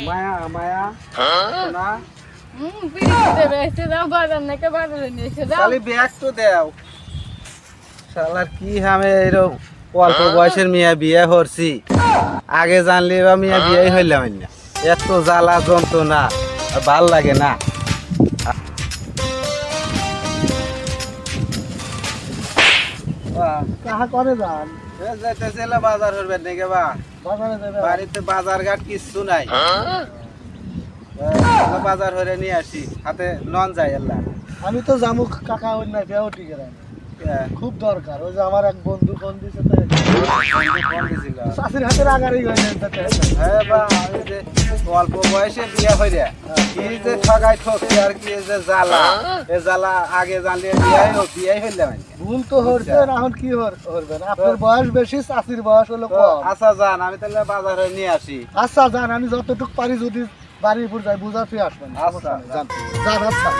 মায়া মায়া না পিড়িতে বেঁচে দাও বাজার নাকি বাজারে নিয়ে এসে দাও খালি ব্যাগ তো দেও শালার কি আমি এরকম অল্প বয়সের মিয়া বিয়ে করছি আগে জানলে বা মিয়া বিয়ে হইলাম না এত জ্বালা যন্ত্রণা আর ভাল লাগে না কাহা করে যান যাইতেছিলাম বাজার করবেন নাকি বা বাজারে যাবে বাড়িতে বাজার ঘাট কিচ্ছু নাই বাজার হরে নিয়ে আসি হাতে নন যায় আল্লাহ আমি তো জামুক কাকা ওই না কেউ টিকে রাখি খুব দরকার ওই যে আমার এক বন্ধু ফোন দিছে তো চাষির হাতের আগারই হয়ে যায় হ্যাঁ বা আমি যে অল্প বয়সে বিয়ে হয়ে কি যে ঠগাই ঠকছি আর কি যে জ্বালা এ জ্বালা আগে জানলে বিয়ে হইলাম ভুল তো হচ্ছে এখন কি করবেন আপনার বয়স বেশি চাষির বয়স হলো কম আচ্ছা যান আমি তাহলে বাজারে নিয়ে আসি আচ্ছা যান আমি যতটুকু পারি যদি বাড়ির উপর যাই বুঝাতে আসবেন আচ্ছা যান যান আচ্ছা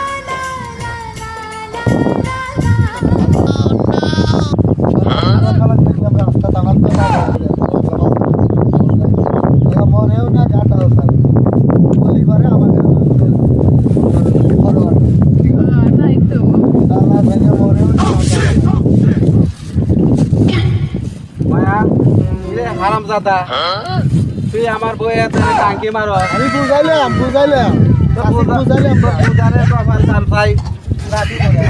দেখলাম রাস্তা টানার তো মনেও না গাটাও থাকে পরিবারে আমাদের তাই তো মায়া হারাম দাদা তুই আমার বই হাতে টাঙ্কি মারো আমি বুঝাইলাম বুঝারে বাবার দাম চাই রাজি করে